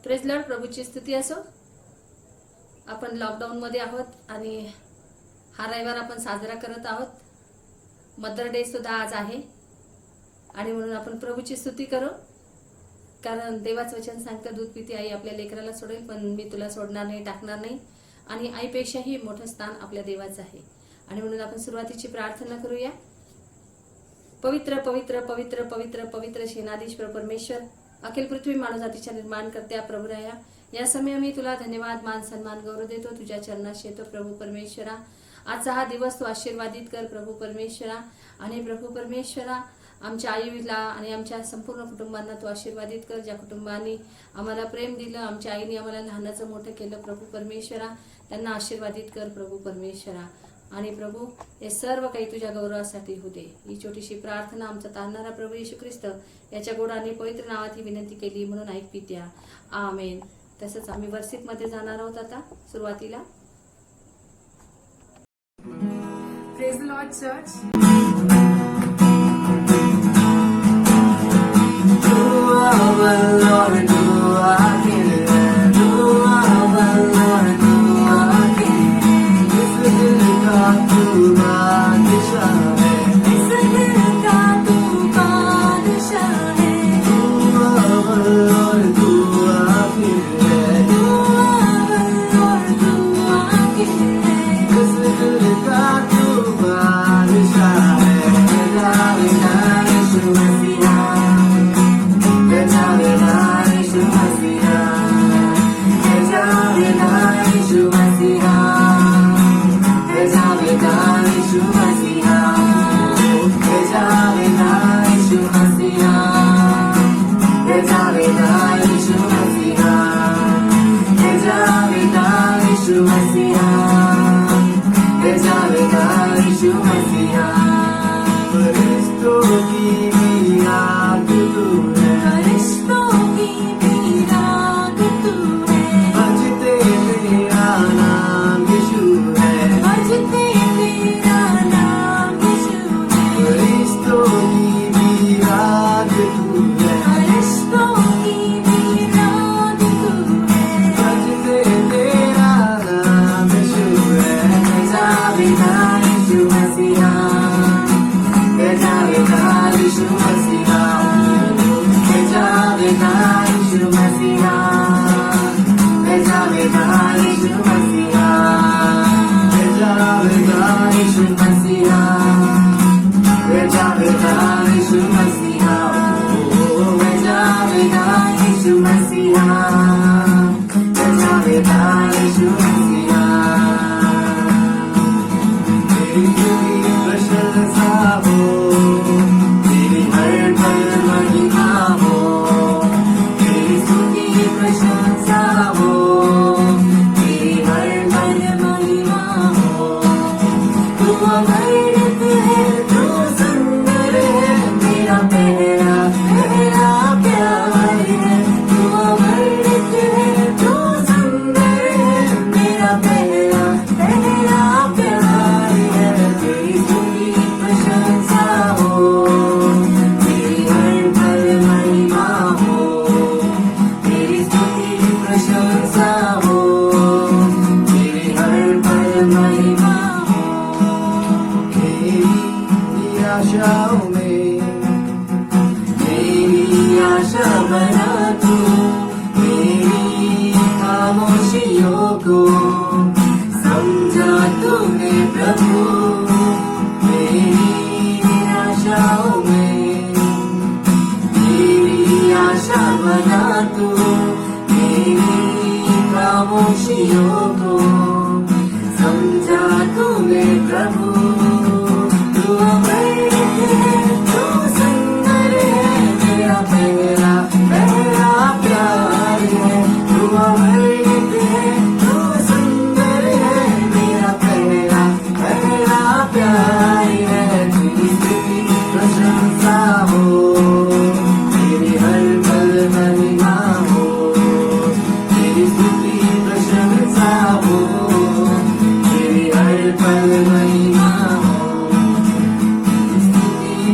Praise Lord, प्रभूची स्तुती असो। आपण लॉकडाऊन मध्ये आहोत आणि हा रविवार आपण साजरा करत आहोत। मदर डे सुद्धा आज आहे आणि म्हणून आपण प्रभूची स्तुती करू, कारण देवाचं वचन सांगतं, दूध पिती आई आपल्या लेकराला सोडेल पण मी तुला सोडणार नाही, टाकणार नाही। आणि आईपेक्षाही मोठं स्थान आपल्या देवाचं आहे आणि म्हणून आपण सुरुवातीची प्रार्थना करूया। पवित्र पवित्र पवित्र पवित्र पवित्र सेनाधीश्वर परमेश्वर, अखिल पृथ्वी मानव जातीच्या निर्माण करत्या प्रभुराया, या समय मी तुला धन्यवाद, मान सन्मान गौरव देतो, तुझ्या चरणात येतो प्रभू परमेश्वरा। आजचा हा दिवस तू आशीर्वादित कर प्रभू परमेश्वरा। आणि प्रभू परमेश्वरा, आमच्या आईला आणि आमच्या संपूर्ण कुटुंबांना तू आशीर्वादित कर। ज्या कुटुंबांनी आम्हाला प्रेम दिलं, आमच्या आईने आम्हाला लहानाचं मोठं केलं प्रभू परमेश्वरा, त्यांना आशीर्वादित कर प्रभू परमेश्वरा। आणि प्रभू, हे सर्व काही तुझ्या गौरवासाठी होते। ही छोटीशी प्रार्थना आमचा तारणारा प्रभू येशू ख्रिस्त याच्या गोड आणि पवित्र नावात ही विनंती केली म्हणून ऐक पित्या, आमेन। तसंच आम्ही वर्षिक मध्ये जाणार आहोत आता सुरुवातीला। Praise the Lord, church.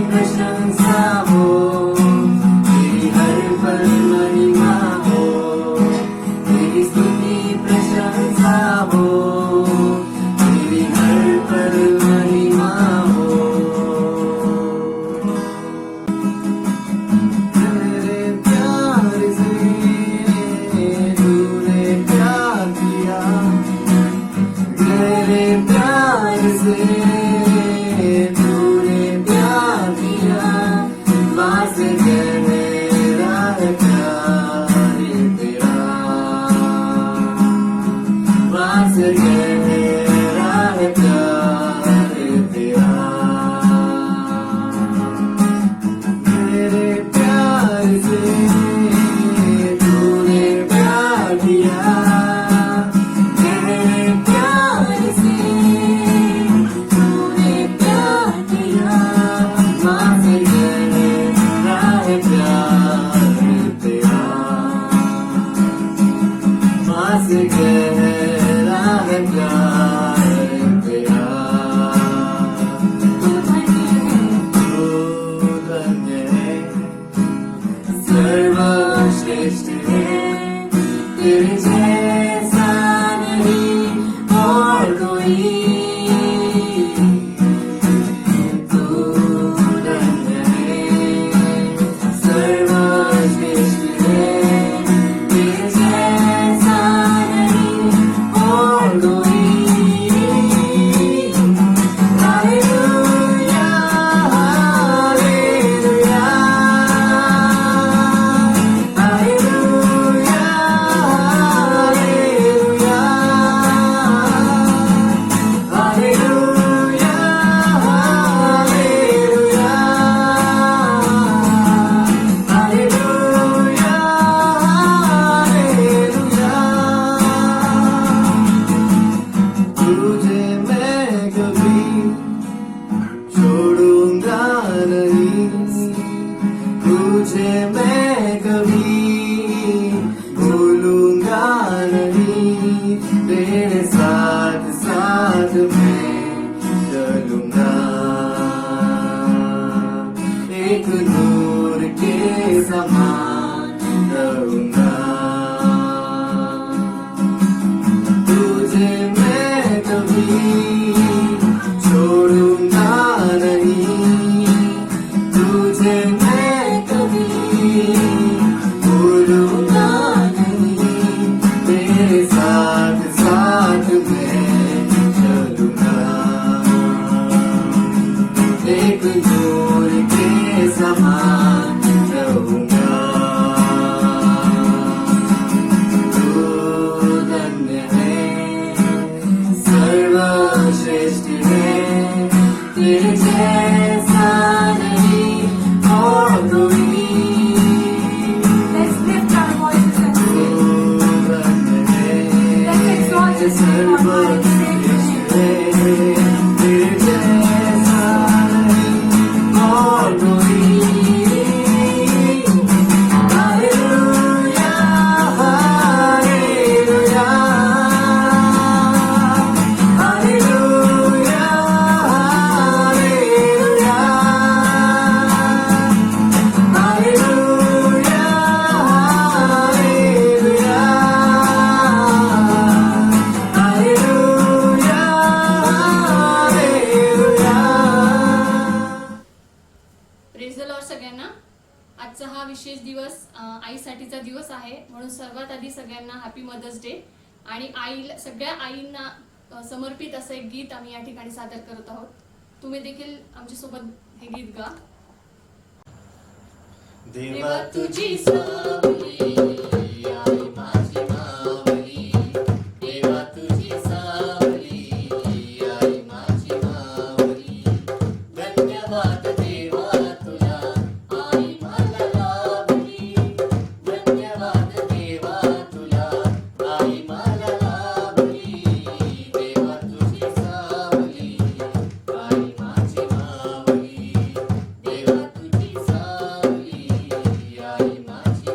प्रशंसा हो, तेरी हर पल महिमा हो। से गहरा है प्यार तेरा, तू धन्य है, सर्वश्रेष्ठ है, तेरे जैसा नहीं और कोई। तू धन्य है, सर्वश्रेष्ठ है, तेरे जैसा नहीं और कोई। Hallelujah, hallelujah, hallelujah, hallelujah, hallelujah, hallelujah, hallelujah, hallelujah. तुझे मैं कभी छोड़ूंगा नहीं, तुझे मैं कभी भूलूंगा नहीं, तेरे साथ साथ मैं चलूंगा, एक नूर के समान रहूंगा। तुझे मैं कभी छोड़ूंगा नहीं, तुझे मैं कभी भूलूंगा नहीं, तेरे साथ साथ मैं चलूंगा, एक नूर के समान रहूंगा। तू धन्य है, सर्वश्रेष्ठ है, तेरे जैसा नहीं और कोई। Let's lift our voices and Tu sing. धन्य है, Let's exalt His name on high and say सर्वश्रेष्ठ His name. है, तेरे जैसा नहीं और कोई। Hallelujah, hallelujah, hallelujah, hallelujah, hallelujah, hallelujah, hallelujah, hallelujah. Praise the Lord सगळ्यांना. आजचा हा विशेष दिवस आईसाठीचा दिवस आहे, म्हणून सर्वात आधी सगळ्यांना हॅपी मदर्स डे. आणि आईला, सगळ्या आईंना समर्पित असं एक गीत आम्ही या ठिकाणी सादर करत आहोत. तुम्ही देखील आमच्यासोबत हे गीत गा. देवा तुझी सावली, आई माझी मावली, देवा तुझी सावली, आई माझी मावली. धन्यवाद देवा तुला, आई मला लाभली. धन्यवाद देवा तुला, आई मला लाभली. देवा तुझी सावली, आई माझी मावली, देवा तुझी सावली, आई माझी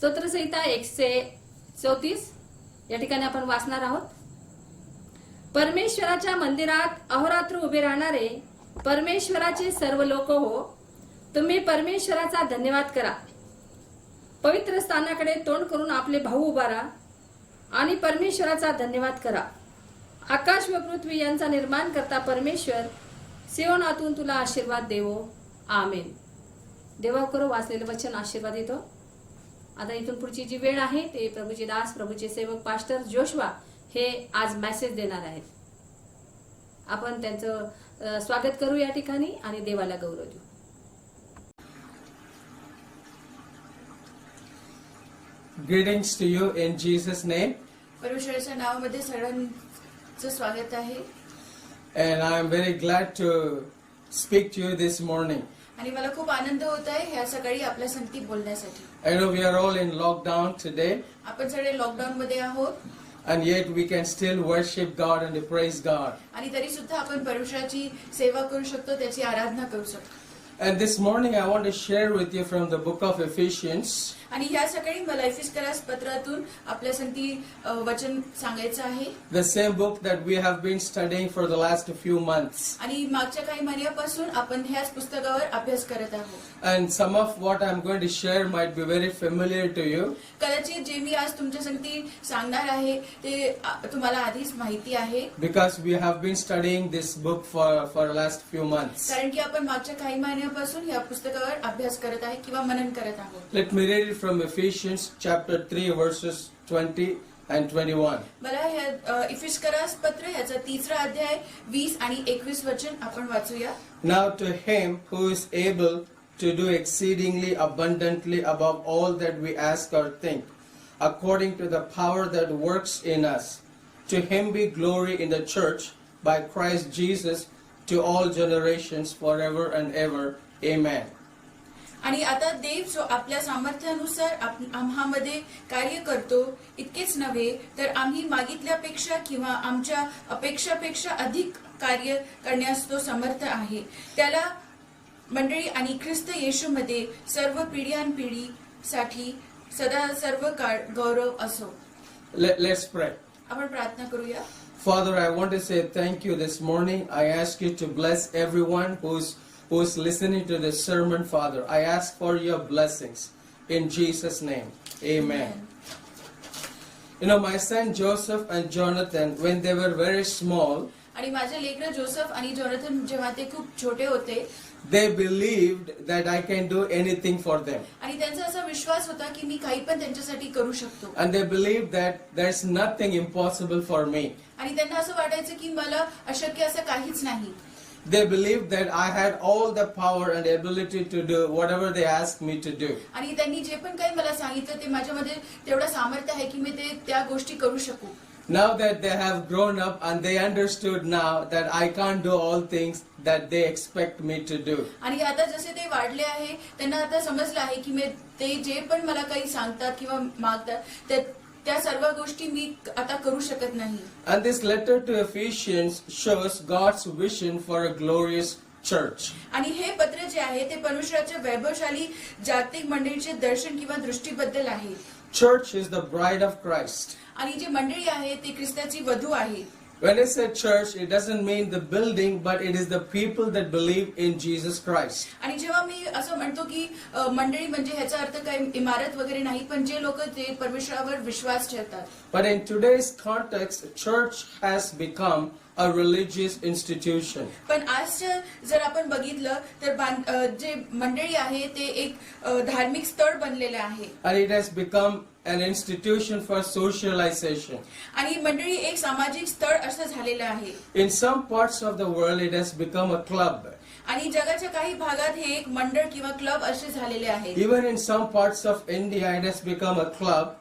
स्तोत्रसंहिता 134 या ठिकाणी आपण वाचणार आहोत. परमेश्वराच्या मंदिरात अहोरात्र उभे राहणारे परमेश्वराचे सर्व लोक हो, तुम्ही परमेश्वराचा धन्यवाद करा. पवित्र स्थानाकडे तोंड करून आपले भाऊ उभारा आणि परमेश्वराचा धन्यवाद करा. आकाश व पृथ्वी यांचा निर्माण करता परमेश्वर, सियोनातून तुला आशीर्वाद देवो. आमेन. देवा करो वाचलेलं वचन आशीर्वाद येतो. आता इथून पुढची जी वेळ आहे ते प्रभूचे दास, प्रभूचे सेवक पास्टर जोशवा हे आज मेसेज देणार आहेत. आपण त्यांचं स्वागत करू या ठिकाणी आणि देवाला गौरव देऊ. Greetings to you in Jesus' name, परमेश्वराच्या नावामध्ये सगळ्यांचं स्वागत आहे. and I am very glad to speak to you this morning. आणि मला खूप आनंद होत आहे ह्या सकाळी आपल्या संगती बोलण्यासाठी. I know we are all in lockdown today, आपण सगळे लॉकडाऊन मध्ये आहोत and yet we can still worship God and praise God. आणि तरी सुद्धा आपण परमेश्वराची सेवा करू शकतो, त्याची आराधना करू शकतो. And this morning I want to share with you from the book of Ephesians, आणि ह्या सकाळी मला एफिसकरास पत्रातून आपल्या संगती वचन सांगायचं आहे. the same book that we have been studying for the last few months. आणि मागच्या काही महिन्यापासून आपण ह्याच पुस्तकावर अभ्यास करत आहोत. And some of what I'm going to share might be very familiar to you, कदाचित जे मी आज तुमच्या संगती सांगणार आहे ते तुम्हाला आधीच माहिती आहे, because we have been studying this book for the last few months. कारण की आपण मागच्या काही महिन्यापासून या पुस्तकावर अभ्यास करत आहे किंवा मनन करत आहोत. Let me read it from Ephesians chapter 3 verses 20 and 21. मला ह्या इफिसकरास पत्र ह्याचा 3रा अध्याय 20 आणि 21 वचन आपण वाचूया. Now to him who is able to do exceedingly abundantly above all that we ask or think, according to the power that works in us, to him be glory in the church by Christ Jesus to all generations forever and ever. Amen. आणि आता देव जो आपल्या सामर्थ्यानुसार आम्हामध्ये कार्य करतो, इतकेच नव्हे तर आम्ही मागितल्यापेक्षा किंवा आमच्या अपेक्षापेक्षा अधिक कार्य करण्यास तो समर्थ आहे. त्याला मंडळी आणि ख्रिस्त येशूमध्ये सर्व पिढ्यानपिढीसाठी सदा सर्व काळ गौरव असो. Let's pray. आपण प्रार्थना करूया. Father, I want to say thank you this morning. I ask you to bless everyone who's listening to this sermon, Father. I ask for your blessings in Jesus' name. Amen. You know, my son Joseph and Jonathan, when they were very small, आणि माझे लेकरं Joseph आणि Jonathan जेव्हा ते खूप छोटे होते, they believed that I can do anything for them. आणि त्यांचा असा विश्वास होता की मी काही पण त्यांच्यासाठी करू शकतो. And they believed that there's nothing impossible for me. आणि त्यांना असं वाटायचं की मला अशक्य असं काहीच नाही. They believed that I had all the power and ability to do whatever they asked me to do. आणि त्यांनी जे पण काही मला सांगितलं ते माझ्यामध्ये तेवढं सामर्थ्य आहे की मी त्या गोष्टी करू शकू. Now that they have grown up and they understood now that I can't do all things that they expect me to do. आणि आता जसे ते वाढले आहे त्यांना आता समजलं आहे की मी ते जे पण मला काही सांगतात किंवा मागतात त्या सर्व गोष्टी मी आता करू शकत नाही. And this letter to Ephesians shows God's vision for a glorious church. आणि हे पत्र जे आहे ते परमेश्वराच्या वैभवशाली जागतिक मंडळीचे दर्शन किंवा दृष्टीबद्दल आहे. Church is the bride of Christ. आणि जे मंडळी आहे ते ख्रिस्ताची वधू आहे. When I say church, it doesn't mean the building, but it is the people that believe in Jesus Christ. आणि जेव्हा मी असं म्हणतो की मंडळी म्हणजे ह्याचा अर्थ काही इमारत वगैरे नाही, पण जे लोक ते परमेश्वरावर विश्वास ठेवतात. But in today's context, church has become a religious institution. पण आजच्या जर आपण बघितलं तर जे मंडळी आहे ते एक धार्मिक स्थळ बनलेलं आहे. And it has become an institution for socialization. आणि मंडळी एक सामाजिक स्थळ असं झालेलं आहे. In some parts of the world, it has become a club. आणि जगाच्या काही भागात हे एक मंडळ किंवा क्लब असे झालेले आहे. Even in some parts of India, it has become a club.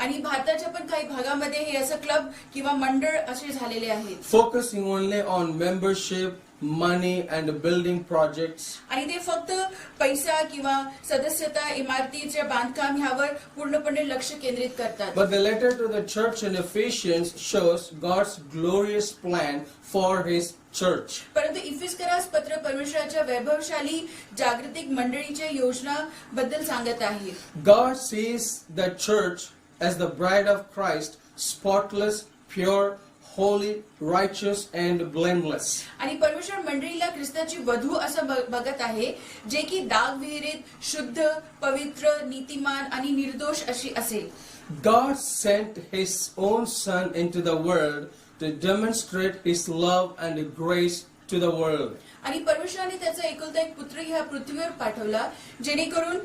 आणि भारताच्या पण काही भागामध्ये हे असं क्लब किंवा मंडळ असे झालेले आहेत. Focusing only on membership, money and building projects. आणि ते फक्त पैसा किंवा सदस्यता, इमारतीचे बांधकाम ह्यावर पूर्णपणे लक्ष केंद्रित करतात. But the letter to the church in Ephesians shows God's glorious plan for His church. परंतु इफिस्करास पत्र परमेश्वराच्या वैभवशाली जागतिक मंडळीच्या योजना बद्दल सांगत आहे. God sees the church as the bride of Christ, spotless, pure, holy, righteous, and blameless. आणि परमेश्वर मंडळीला ख्रिस्ताची वधू असं बघत आहे, जे की दागविरहित, शुद्ध, पवित्र, नीतिमान आणि निर्दोष अशी असेल. God sent His own Son into the world to demonstrate His love and grace to the world. आणि परमेश्वराने त्याचा एकुलता एक पुत्र ह्या पृथ्वीवर पाठवला, जेणेकरून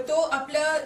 तो आपल्या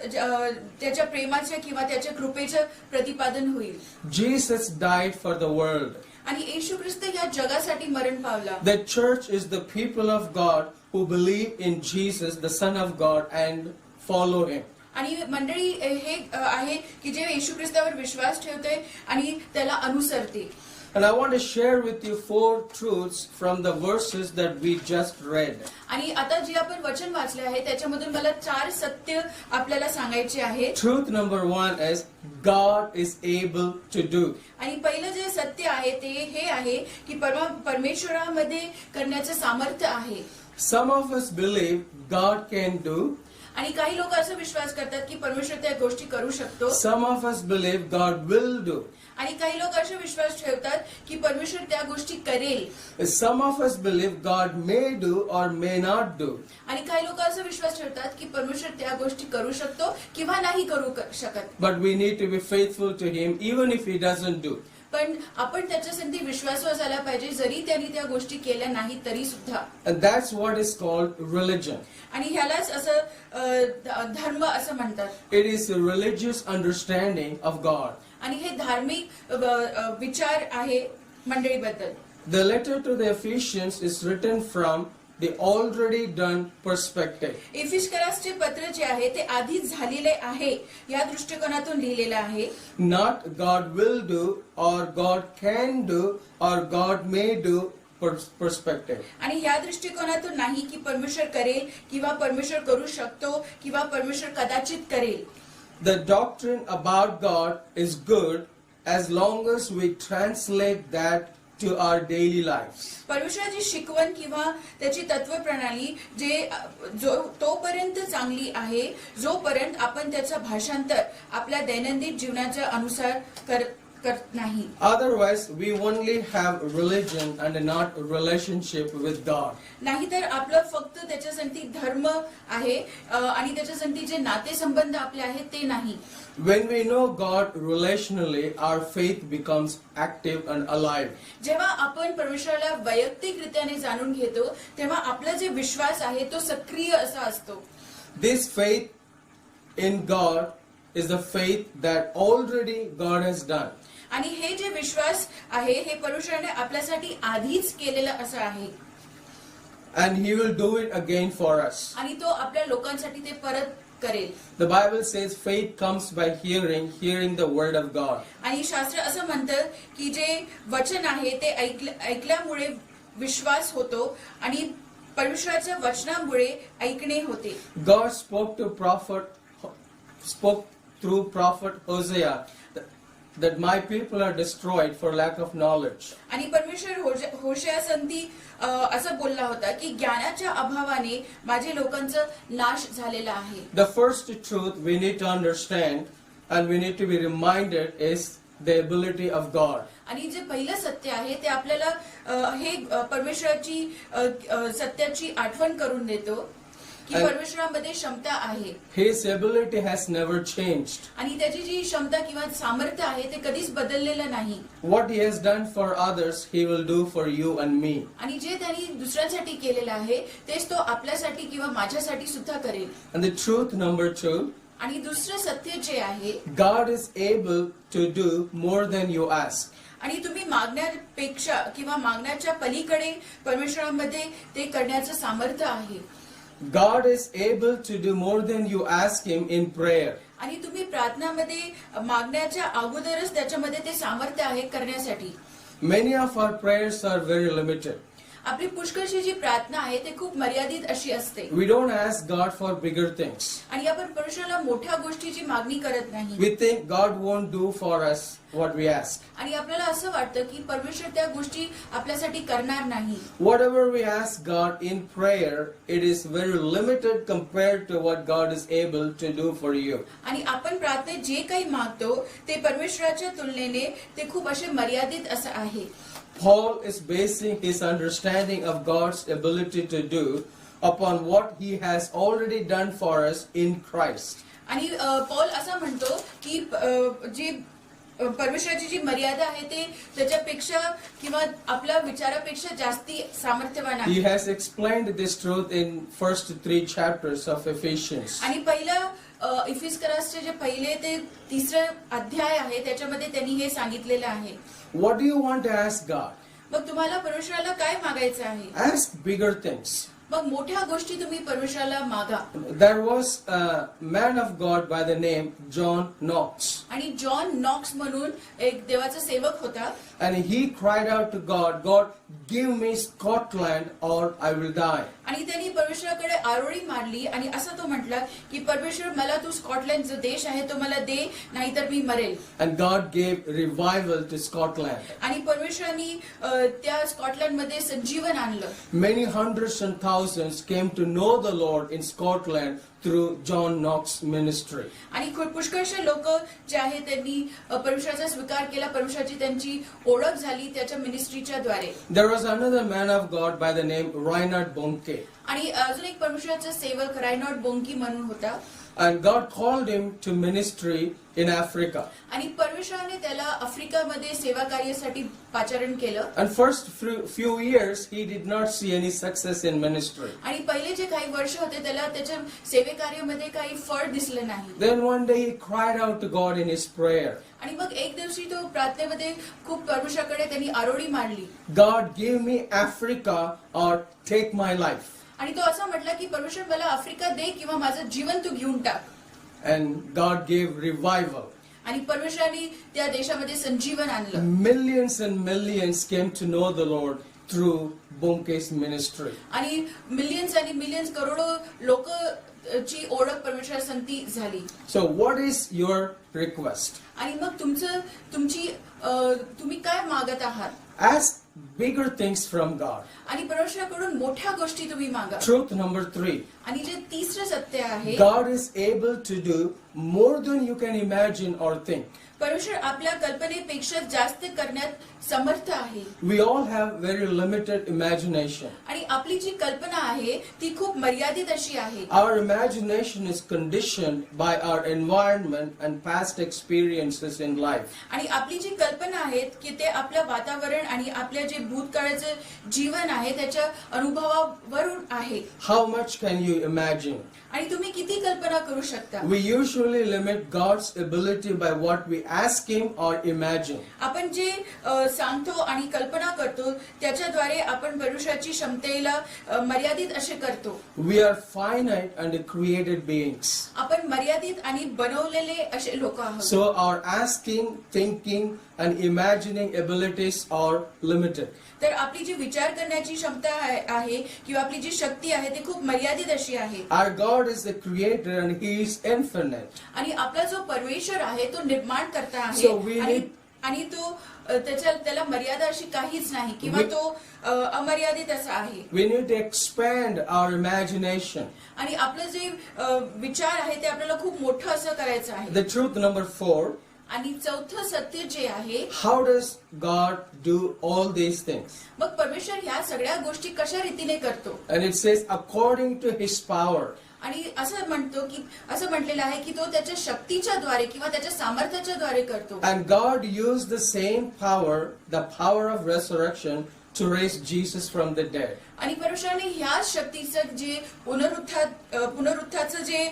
त्याच्या प्रेमाच्या किंवा त्याच्या कृपेचं प्रतिपादन होईल. Jesus died for the world. आणि येशू ख्रिस्त या जगासाठी मरण पावला. The church is the people of God who believe in Jesus, the Son of God, and follow Him. आणि मंडळी हे आहे की जे येशू ख्रिस्तावर विश्वास ठेवते आणि त्याला अनुसरते. And I want to share with you 4 truths from the verses that we just read. आणि आता जे आपण वचन वाचले आहे त्याच्यामधून मला 4 सत्य आपल्याला सांगायचे आहे. Truth number 1 is God is able to do. आणि पहिलं जे सत्य आहे ते हे आहे की परमेश्वरामध्ये करण्याचं सामर्थ्य आहे. Some of us believe God can do. आणि काही लोक असं विश्वास करतात की परमेश्वर त्या गोष्टी करू शकतो. Some of us believe God will do. आणि काही लोक असे विश्वास ठेवतात की परमेश्वर त्या गोष्टी करेल. Some of us believe God may do or may not do. आणि काही लोक असं विश्वास ठेवतात की परमेश्वर त्या गोष्टी करू शकतो किंवा नाही करू शकत. But we need to be faithful to Him even if He doesn't do. पण आपण त्याच्यासाठी विश्वासू असायला पाहिजे, जरी त्यांनी त्या गोष्टी केल्या नाही तरी सुद्धा. And that's what is called religion. आणि ह्यालाच असं धर्म असं म्हणतात. It is a religious understanding of God. आणि हे धार्मिक विचार आहे मंडळीबद्दल. The letter to the Ephesians is written from the already done perspective. इफिस्करासचे पत्र जे आहे ते आधीच झालेले आहे या दृष्टिकोनातून लिहिलेलं आहे. Not God will do or God can do or God may do perspective. आणि या दृष्टिकोनातून नाही की परमेश्वर करेल किंवा परमेश्वर करू शकतो किंवा परमेश्वर कदाचित करेल. The doctrine about God is good as long as we translate that to our daily lives. परमेश्वराची शिकवण किंवा त्याची तत्वप्रणाली तोपर्यंत चांगली आहे जोपर्यंत आपण त्याचं भाषांतर आपल्या दैनंदिन जीवनाच्या अनुसार करत नाही. Otherwise, we only have religion and not a relationship with God. नाहीतर आपलं फक्त त्याच्यासाठी धर्म आहे आणि त्याच्यासाठी जे नातेसंबंध आपले आहेत ते नाही. When we know God relationally, our faith becomes active and alive. जेव्हा आपण परमेश्वराला वैयक्तिकरित्याने जाणून घेतो तेव्हा आपला जे विश्वास आहे तो सक्रिय असा असतो. This faith in God is the faith that already God has done. आणि हे जे विश्वास आहे हे परमेश्वराने आपल्यासाठी आधीच केलेलं असं आहे. And He will do it again for us. आणि तो आपल्या लोकांसाठी ते परत करेल. The Bible says faith comes by hearing the word of God. आणि शास्त्र असं म्हणतं की जे वचन आहे ते ऐकल्यामुळे विश्वास होतो आणि परमेश्वराच्या वचनामुळे ऐकणे होते. God spoke through prophet Hosea that my people are destroyed for lack of knowledge. आणि परमेश्वर होशेयासंती असं बोलला होता की ज्ञानाच्या अभावाने माझे लोकांचा नाश झालेला आहे. The first truth we need to understand and we need to be reminded is the ability of God. आणि जे पहिलं सत्य आहे ते आपल्याला हे परमेश्वराची सत्याची आठवण करून देतो की परमेश्वरामध्ये क्षमता आहे. His ability has never changed. आणि त्याची जी क्षमता किंवा सामर्थ्य आहे ते कधीच बदललेलं नाही. What He has done for others, He will do for you and me. आणि जे त्यांनी दुसऱ्यांसाठी केलेलं आहे तेच तो आपल्यासाठी किंवा माझ्यासाठी सुद्धा करेल. And the truth number 2, आणि दुसरं सत्य जे आहे God is able to do more than you ask. आणि तुम्ही मागण्यापेक्षा किंवा मागण्याच्या पलीकडे परमेश्वरामध्ये ते करण्याचं सामर्थ्य आहे. God is able to do more than you ask Him in prayer. आणि तुम्ही प्रार्थनामध्ये मागण्याच्या अगोदरच त्याच्यामध्ये ते सामर्थ्य आहे करण्यासाठी. Many of our prayers are very limited. आपली पुष्कळशी जी प्रार्थना आहे ते खूप मर्यादित अशी असते We don't ask God for bigger things. आणि आपण परमेश्वराला मोठ्या गोष्टीची मागणी करत नाही We think God won't do for us what we ask. आणि आपल्याला असं वाटतं की परमेश्वर त्या गोष्टी आपल्यासाठी करणार नाही Whatever we ask God in prayer, it is very limited compared to what God is able to do for you. आणि आपण प्रार्थनेत जे काही मागतो ते परमेश्वराच्या तुलनेने ते खूप असे मर्यादित असं आहे Paul is basing his understanding of God's ability to do upon what he has already done for us in Christ. आणि पौल असा म्हणतो की जी परमेश्वराची जी मर्यादा आहे ते त्याच्यापेक्षा किंवा आपल्या विचारापेक्षा जास्ती सामर्थ्यवान He आहे has explained this truth in first 3 chapters of Ephesians. आणि पहिलं इफिस्करासचे जे पहिले ते तिसरं अध्याय आहे त्याच्यामध्ये त्यांनी हे सांगितलेलं आहे What do you want to ask God? मग तुम्हाला परमेश्वराला काय मागायचं आहे Ask bigger things. मग मोठ्या गोष्टी तुम्ही परमेश्वराला मागा There was a man of God by the name John Knox, आणि जॉन नॉक्स म्हणून एक देवाचा सेवक होता and he cried out to God, God, give me Scotland or I will die. आणि त्यांनी परमेश्वराकडे आरोळी मारली आणि असं तो म्हटला की परमेश्वर मला तू स्कॉटलंड जो देश आहे तो मला दे नाहीतर मी मरेल And God gave revival to Scotland. आणि परमेश्वरांनी त्या स्कॉटलंड मध्ये संजीवन आणलं Many hundreds and thousands came to know the Lord in Scotland through John Knox ministry. आणि खूप पुष्कळशे लोक जे आहेत त्यांनी परमेश्वराचा स्वीकार केला परमेश्वराची त्यांची ओळख झाली त्याच्या मिनिस्ट्रीच्या द्वारे There was another man of God by the name Reinhard Bonke. आणि अजून एक परमेश्वराचा सेवक रायनॉट बोंकी म्हणून होता And God called him to ministry in Africa. आणि परमेश्वराने त्याला आफ्रिकामध्ये सेवा कार्यासाठी पाचारण केलं And first few years he did not see any success in ministry. आणि पहिले जे काही वर्ष होते त्याला त्याच्या सेवे कार्यामध्ये काही फळ दिसलं नाही Then one day he cried out to God in his prayer. आणि मग एक दिवशी तो प्रार्थनेमध्ये खूप परमेश्वराकडे त्यांनी आरोळी मारली God, give me Africa or take my life. आणि तो असा म्हटला की परमेश्वर मला आफ्रिका दे किंवा माझं जीवन तू घेऊन टाक And God gave revival. आणि परमेश्वराने त्या देशामध्ये संजीवन आणलं Millions and millions came to know the Lord through Bonke's ministry. आणि मिलियन्स करोडो लोक ची ओळख परमेश्वरा संती झाली So what is your request? आणि मग तुम्ही काय मागत आहात Ask bigger things from God. आणि परमेश्वराकडून मोठ्या गोष्टी तुम्ही मागा Truth number 3. आणि जे तिसरं सत्य आहे God is able to do more than you can imagine or think. परमेश्वर आपल्या कल्पनेपेक्षा जास्त करण्यात समर्थ आहे We all have very limited imagination. आणि आपली जी कल्पना आहे ती खूप मर्यादित अशी आहे Our imagination is conditioned by our environment and past experiences in life. आणि आपली जी कल्पना आहेत की ते आपल्या वातावरण आणि आपल्या जे भूतकाळाचं जीवन आहे त्याच्या अनुभवावरून आहे How much can you imagine? आणि तुम्ही किती कल्पना करू शकता We usually limit God's ability by what we ask Him or imagine. आपण जे सांगतो आणि कल्पना करतो त्याच्याद्वारे आपण परमेश्वराची क्षमतेला मर्यादित असे करतो We are finite and created beings. आपण मर्यादित आणि बनवलेले असे लोक आहोत So our asking, thinking and imagining abilities are limited. तर आपली जी विचार करण्याची क्षमता आहे किंवा आपली जी शक्ती आहे ती खूप मर्यादित अशी आहे Our God is the creator and He is infinite. आणि आपला जो परमेश्वर आहे तो निर्माण करता आहे So we आणि- need- आणि तो त्याला मर्यादा अशी काहीच नाही किंवा We- तो अमर्यादित असा आहे We need to expand our imagination. आणि आपलं जे विचार आहे ते आपल्याला खूप मोठं असं करायचं आहे The truth number 4. आणि चौथं सत्य जे आहे How does God do all these things? मग परमेश्वर ह्या सगळ्या गोष्टी कशा रीतीने करतो And it says according to His power. आणि असं म्हणतो की असं म्हटलेलं आहे की तो त्याच्या शक्तीच्या द्वारे किंवा त्याच्या सामर्थ्याच्या द्वारे करतो And God used the same power, the power of resurrection, to raise Jesus from the dead. आणि परमेश्वराने ह्याच शक्तीचं जे पुनरुत्थाचं जे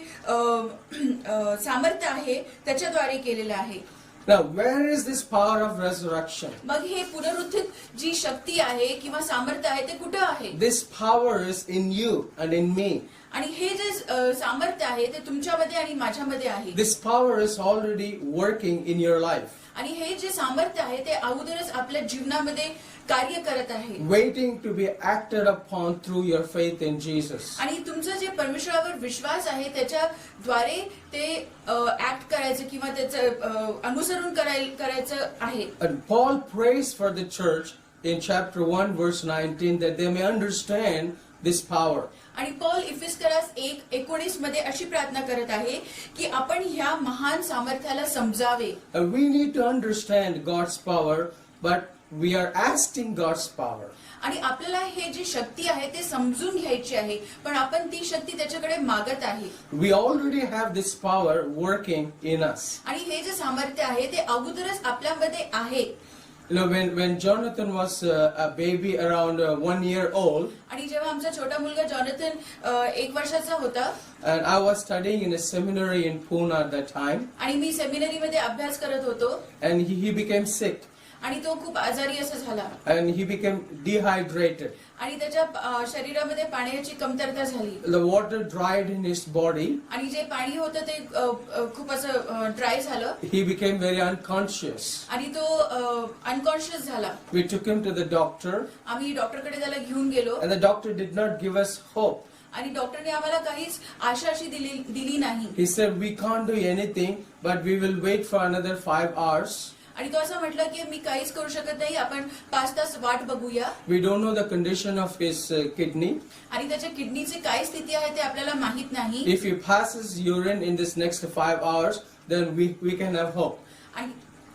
सामर्थ्य आहे त्याच्याद्वारे केलेलं आहे Now, where is this power of resurrection? मग हे पुनरुत्थित जी शक्ती आहे किंवा सामर्थ्य आहे ते कुठं आहे This power is in you and in me. आणि हे जे सामर्थ्य आहे ते तुमच्यामध्ये आणि माझ्यामध्ये आहे This power is already working in your life. आणि हे जे सामर्थ्य आहे ते अगोदरच आपल्या जीवनामध्ये कार्य करत आहे waiting to be acted upon through your faith in Jesus. आणि तुमचं जे परमेश्वरावर विश्वास आहे त्याच्याद्वारे ते ऍक्ट करायचं किंवा त्याचं अनुसरण करायचं आहे. And Paul prays for the church in chapter 1 verse 19 that they may understand this power. आणि पॉल इफिस्करास 1:19 मध्ये अशी प्रार्थना करत आहे की आपण ह्या महान सामर्थ्याला समजावे. And we need to understand God's power, but we are asking God's power. आणि आपल्याला हे जी शक्ती आहे ते समजून घ्यायची आहे पण आपण ती शक्ती त्याच्याकडे मागत आहे. We already have this power working in us. आणि हे जे सामर्थ्य आहे ते अगोदरच आपल्यामध्ये आहे. You know, when Jonathan was a baby around 1 year old, आणि जेव्हा आमचा छोटा मुलगा जॉनथन 1 वर्षाचा होता and I was studying in a seminary in Pune at that time, आणि मी सेमिनरीमध्ये अभ्यास करत होतो and he became sick, आणि तो खूप आजारी असा झाला and he became dehydrated. आणि त्याच्या शरीरामध्ये पाण्याची कमतरता झाली. The water dried in his body. आणि जे पाणी होतं ते खूप असं ड्राय झालं He became very unconscious. आणि तो अनकॉन्शियस झाला. We took him to the doctor, आम्ही डॉक्टरकडे त्याला घेऊन गेलो and the doctor did not give us hope. आणि डॉक्टरने आम्हाला काहीच आशा अशी दिली नाही. He said, we can't do anything, but we will wait for another 5 hours. आणि तो असं म्हटलं की मी काहीच करू शकत नाही, आपण 5 तास वाट बघूया. We don't know the condition of his kidney. आणि त्याच्या किडनीची काय स्थिती आहे ते आपल्याला माहित नाही. If he passes urine in this next 5 hours, then we can have hope.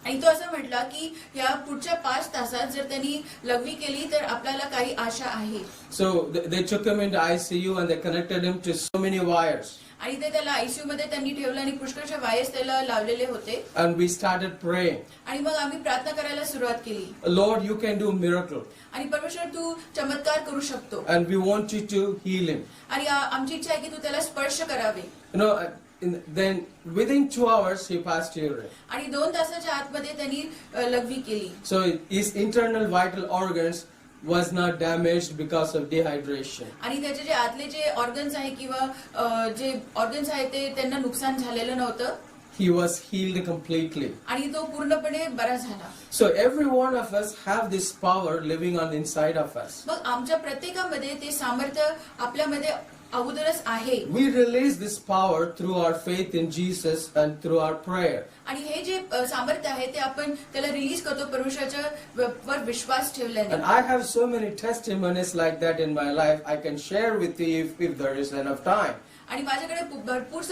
आणि तो असं म्हटला की या पुढच्या 5 तासात जर त्यांनी लघवी केली तर आपल्याला काही आशा आहे. So they took him into ICU and they connected him to so many wires. आणि ते त्याला आयसीयू मध्ये त्यांनी ठेवलं आणि पुष्कळशा वायर्स त्याला लावलेले होते. And we started praying. आणि मग आम्ही प्रार्थना करायला सुरुवात केली. Lord, you can do miracle. आणि परमेश्वर तू चमत्कार करू शकतो. And we want you to heal him. आणि आमची इच्छा आहे की तू त्याला स्पर्श करावे. You know, then within 2 hours he passed urine. आणि 2 तासाच्या आतमध्ये त्यांनी लघवी केली. So his internal vital organs was not damaged because of dehydration. आणि त्याचे जे आतले जे ऑर्गन्स आहे किंवा जे ऑर्गन्स आहे ते त्यांना नुकसान झालेलं नव्हतं. He was healed completely. आणि तो पूर्णपणे बरा झाला. So every one of us have this power living on the inside of us. मग आमच्या प्रत्येकामध्ये ते सामर्थ्य आपल्यामध्ये अगोदरच आहे. We release this power through our faith in Jesus and through our prayer. आणि हे जे सामर्थ्य आहे ते आपण त्याला रिलीज करतो परमेश्वराच्या वर विश्वास ठेवल्याने. And I have so many testimonies like that in my life. I can share with you if there is enough time. आणि माझ्याकडे भरपूर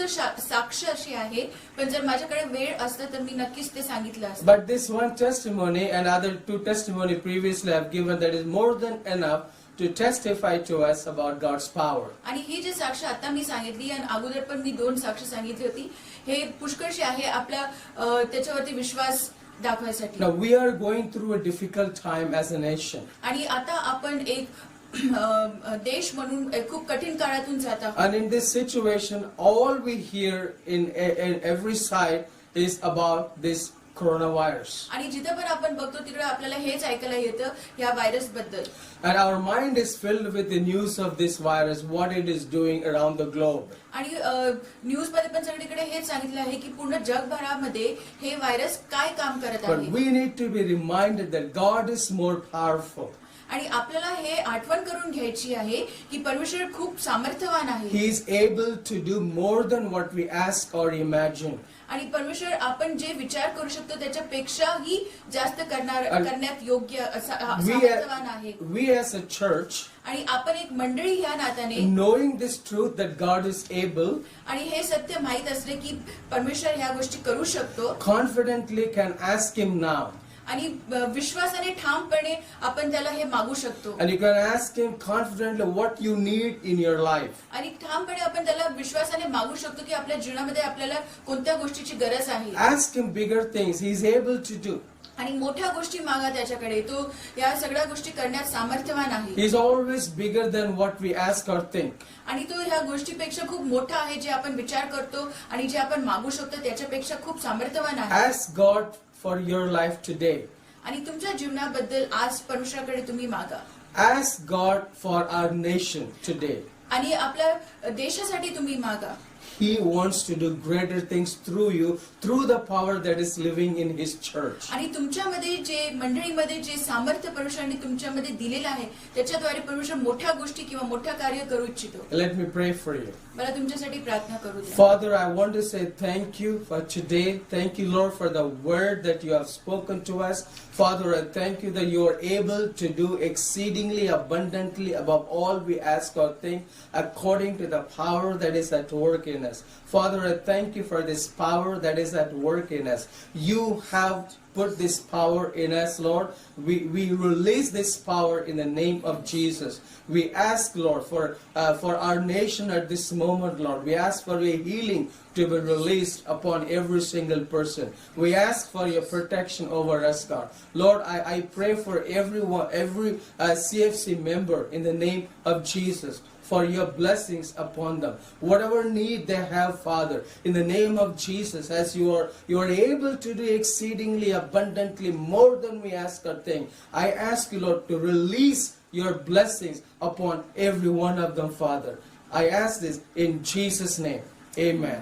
साक्ष अशी आहे पण जर माझ्याकडे वेळ असता तर मी नक्कीच ते सांगितलं असतं. But this one testimony and other 2 testimony previously I've given, that is more than enough to testify to us about God's power. आणि ही जी साक्ष आता मी सांगितली आणि अगोदर पण मी 2 साक्ष सांगितली होती हे पुष्कळशी आहे आपल्या त्याच्यावरती विश्वास दाखवायसाठी. Now we are going through a difficult time as a nation. आणि आता आपण एक देश म्हणून खूप कठीण काळातून जात आहोत. And in this situation, all we hear in every side is about this coronavirus. आणि जिथे पण आपण बघतो तिकडे आपल्याला हेच ऐकायला येतं या व्हायरस बद्दल. And our mind is filled with the news of this virus, what it is doing around the globe. आणि न्यूज मध्ये पण सगळीकडे हेच सांगितलं आहे की पूर्ण जगभरामध्ये हे व्हायरस काय काम करत But आहे. we need to be reminded that God is more powerful. आणि आपल्याला हे आठवण करून घ्यायची आहे की परमेश्वर खूप सामर्थ्यवान आहे. He is able to do more than what we ask or imagine. आणि परमेश्वर आपण जे विचार करू शकतो त्याच्यापेक्षाही जास्त करण्यात योग्य सामर्थ्यवान आहे. We as a church, आणि आपण एक मंडळी ह्या नात्याने knowing this truth that God is able, आणि हे सत्य माहित असले की परमेश्वर ह्या गोष्टी करू शकतो confidently can ask Him now. आणि विश्वासाने ठामपणे आपण त्याला हे मागू शकतो. And you can ask Him confidently what you need in your life. आणि ठामपणे आपण त्याला विश्वासाने मागू शकतो की आपल्या जीवनामध्ये आपल्याला कोणत्या गोष्टीची गरज आहे. Ask Him bigger things. He is able to do. आणि मोठ्या गोष्टी मागा त्याच्याकडे, तो या सगळ्या गोष्टी करण्यात सामर्थ्यवान आहे. He is always bigger than what we ask or think. आणि तो ह्या गोष्टीपेक्षा खूप मोठा आहे जे आपण विचार करतो आणि जे आपण मागू शकतो त्याच्यापेक्षा खूप सामर्थ्यवान आहे. Ask God for your life today. आणि तुमच्या जीवनाबद्दल आज परमेश्वराकडे तुम्ही मागा. Ask God for our nation today. आणि आपल्या देशासाठी तुम्ही मागा. He wants to do greater things through you, through the power that is living in His church. आणि तुमच्यामध्ये जे मंडळीमध्ये जे सामर्थ्य परमेश्वराने तुमच्यामध्ये दिलेलं आहे त्याच्याद्वारे परमेश्वर मोठ्या गोष्टी किंवा मोठ्या कार्य करू इच्छितो. Let me pray for you. मला तुमच्यासाठी प्रार्थना करू द्या. Father, I want to say thank you for today. Thank you, Lord, for the word that you have spoken to us. Father, I thank you that you are able to do exceedingly abundantly above all we ask or think, according to the power that is at work in us. Father, I thank you for this power that is at work in us. You have put this power in us, Lord. We release this power in the name of Jesus. We ask, Lord, for our nation at this moment, Lord. We ask for a healing to be released upon every single person. We ask for your protection over us, God. Lord, I pray for everyone, every CFC member in the name of Jesus, for your blessings upon them. Whatever need they have, Father, in the name of Jesus, as you are able to do exceedingly abundantly more than we ask or think, I ask you, Lord, to release your blessings upon every one of them, Father. I ask this in Jesus' name. Amen.